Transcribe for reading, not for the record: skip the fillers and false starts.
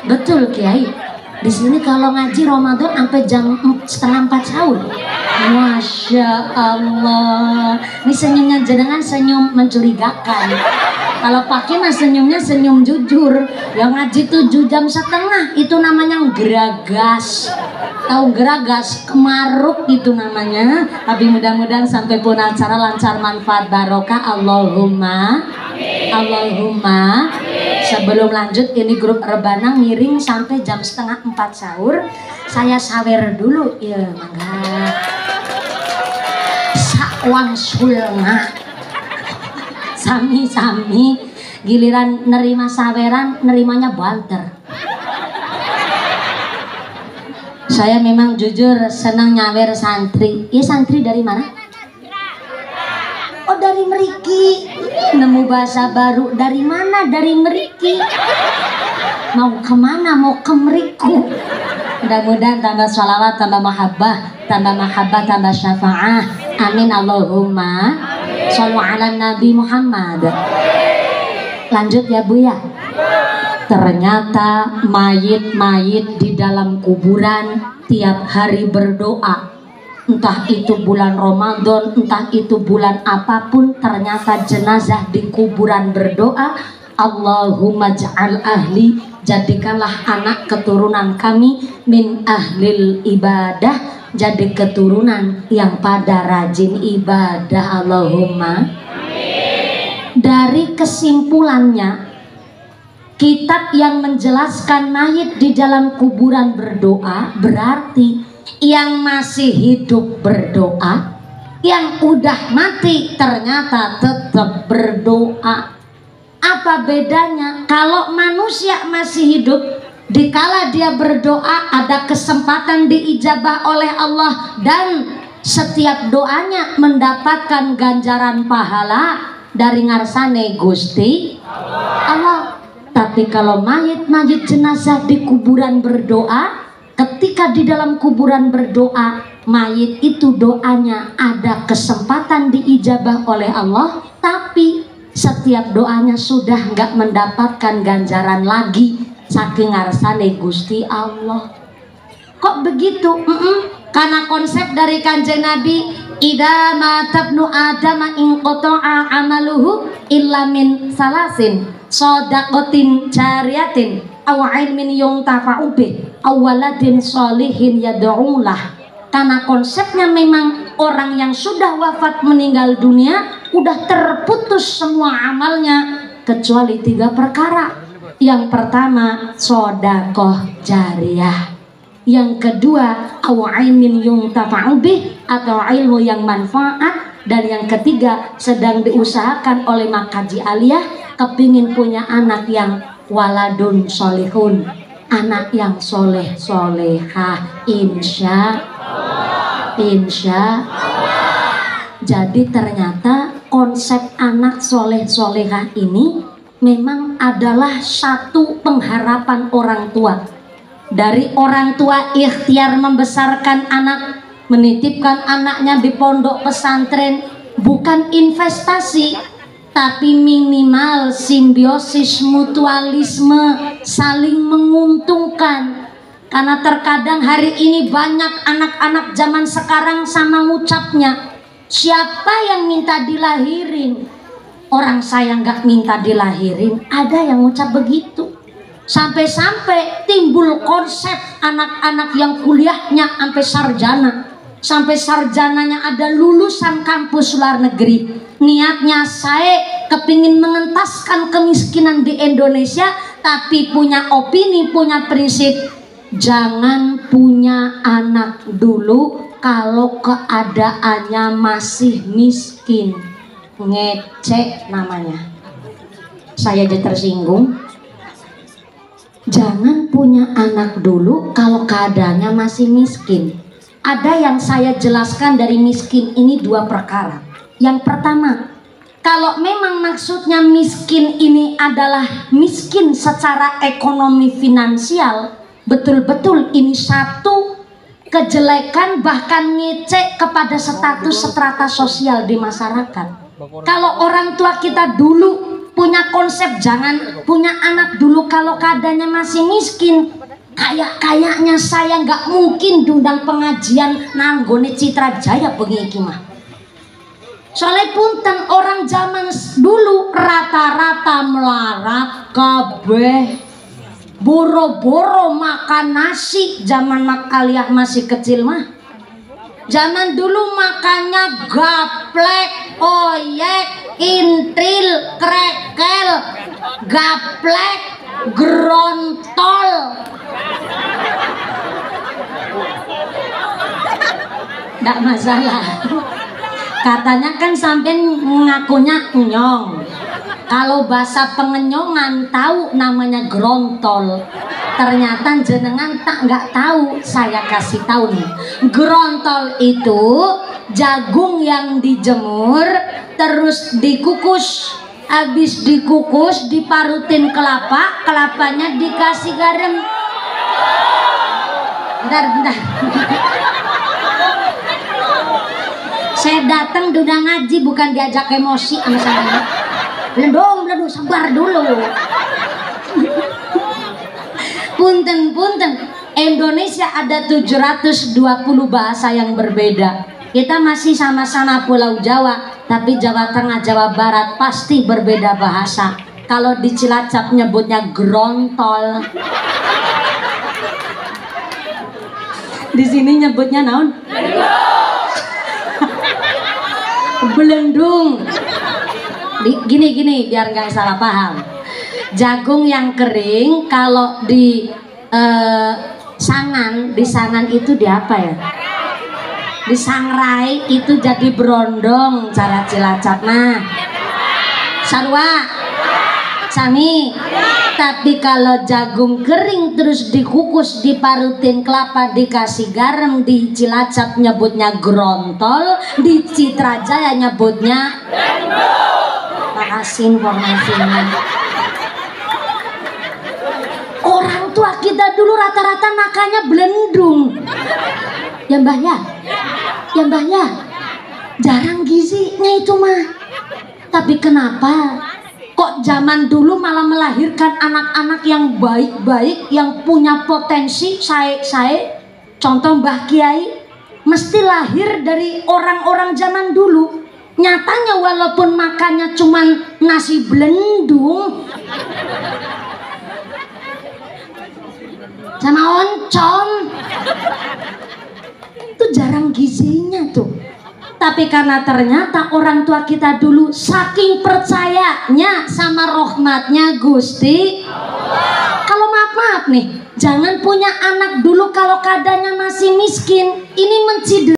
Betul Kiai. Di sini kalau ngaji Ramadan sampai jam 3:30 sahur. Masya Allah. Ini senyumnya jenengan senyum mencurigakan. Kalau pakai mah senyumnya senyum jujur. Yang ngaji 7,5 jam itu namanya geragas. Tahu geragas, kemaruk itu namanya. Tapi mudah-mudahan sampai pun acara lancar, manfaat barokah. Allahumma. Allahumma. Sebelum lanjut, ini grup Rebana miring sampai jam 3:30 sahur. Saya sawer dulu ya, mangga. Sakwang sulna. Sami-sami giliran nerima saweran, nerimanya banter. Saya memang jujur senang nyawer santri. Ya, santri dari mana? Oh, dari Meriki. Nemu bahasa baru. Dari mana? Dari Meriki. Mau kemana? Mau ke Meriku. Mudah-mudahan tambah sholawat, tambah mahabbah, tambah syafaah. Amin Allahumma. Shollu ala Nabi Muhammad. Lanjut ya Bu ya. Ternyata mayit-mayit di dalam kuburan tiap hari berdoa. Entah itu bulan Ramadan, entah itu bulan apapun, ternyata jenazah di kuburan berdoa, Allahumma ja'al ahli, jadikanlah anak keturunan kami min ahlil ibadah, jadi keturunan yang pada rajin ibadah. Allahumma. Dari kesimpulannya, kitab yang menjelaskan mayit di dalam kuburan berdoa berarti yang masih hidup berdoa, yang udah mati ternyata tetap berdoa. Apa bedanya? Kalau manusia masih hidup, dikala dia berdoa ada kesempatan diijabah oleh Allah dan setiap doanya mendapatkan ganjaran pahala dari ngarsane Gusti Allah. Tapi kalau mayit-mayit jenazah di kuburan berdoa, ketika di dalam kuburan berdoa, mayit itu doanya ada kesempatan diijabah oleh Allah, tapi setiap doanya sudah nggak mendapatkan ganjaran lagi saking ngarsane Gusti Allah. Kok begitu? Karena konsep dari Kanjeng Nabi, idza matabnu adama in qata'a amaluhu illa min salasin, shadaqatin jariyatin aw ilmin yuntafa'u bih aw waladin sholihin yad'ulah. Karena konsepnya memang orang yang sudah wafat meninggal dunia udah terputus semua amalnya kecuali 3 perkara. Yang pertama sedekah jariyah, yang kedua aw ilmin yuntafa'u bih atau ilmu yang manfaat, dan yang ketiga sedang diusahakan oleh makaji aliyah kepingin punya anak yang waladun solihun, anak yang soleh solehah, insya. Jadi ternyata konsep anak soleh solehah ini memang adalah satu pengharapan orang tua. Dari orang tua ikhtiar membesarkan anak, menitipkan anaknya di pondok pesantren, bukan investasi, tapi minimal simbiosis mutualisme, saling menguntungkan. Karena terkadang hari ini banyak anak-anak zaman sekarang sama ngucapnya, siapa yang minta dilahirin? Orang saya nggak minta dilahirin, ada yang ngucap begitu. Sampai-sampai timbul konsep anak-anak yang kuliahnya sampai sarjana, sampai sarjananya ada lulusan kampus luar negeri. Niatnya saya kepingin mengentaskan kemiskinan di Indonesia, tapi punya opini, punya prinsip, jangan punya anak dulu kalau keadaannya masih miskin. Ngecek namanya. Saya aja tersinggung. Jangan punya anak dulu kalau keadaannya masih miskin. Ada yang saya jelaskan dari miskin ini 2 perkara. Yang pertama, kalau memang maksudnya miskin ini adalah miskin secara ekonomi finansial, betul-betul ini satu kejelekan, bahkan ngecek kepada status strata sosial di masyarakat. Kalau orang tua kita dulu punya konsep jangan punya anak dulu kalau keadaannya masih miskin. Kayaknya saya nggak mungkin diundang pengajian nanggone Citra Jaya bengi mah. Soalnya punten orang zaman dulu rata-rata melarat kabeh, boro-boro makan nasi. Zaman makaliah masih kecil mah, zaman dulu makannya gaplek, oyek, intril, krekel, gaplek, gerontol. Nggak masalah. Katanya kan sampai ngakunya nyong. Kalau bahasa pengenyongan tahu namanya grontol. Ternyata jenengan nggak tahu. Saya kasih tahu nih. Grontol itu jagung yang dijemur terus dikukus. Habis dikukus diparutin kelapa, kelapanya dikasih garam. Bentar. Saya datang udah ngaji bukan diajak emosi sama saya. Belum sabar dulu. Punten. Indonesia ada 720 bahasa yang berbeda. Kita masih sama-sama Pulau Jawa, tapi Jawa Tengah, Jawa Barat pasti berbeda bahasa. Kalau di Cilacap nyebutnya grontol. Di sini nyebutnya naon? Belendung. Gini biar nggak salah paham. Jagung yang kering kalau di sangan itu di apa ya? Disangrai itu jadi berondong cara Cilacap mah. Sarwa sami. Tapi kalau jagung kering terus dikukus diparutin kelapa dikasih garam, di Cilacap nyebutnya grontol, di Citra Jaya nyebutnya makasih informasinya. Orang tua kita dulu rata-rata makannya belendung. Ya mbah ya, jarang gizinya itu mah. Tapi kenapa kok zaman dulu malah melahirkan anak-anak yang baik-baik, yang punya potensi? Saya contoh Mbah Kiai mesti lahir dari orang-orang zaman dulu. Nyatanya walaupun makannya cuman nasi belendung sama oncom, itu jarang gizinya tuh. Tapi karena ternyata orang tua kita dulu saking percayanya sama rahmatnya Gusti Allah. Kalau maaf nih, jangan punya anak dulu kalau keadaannya masih miskin. Ini mencidrai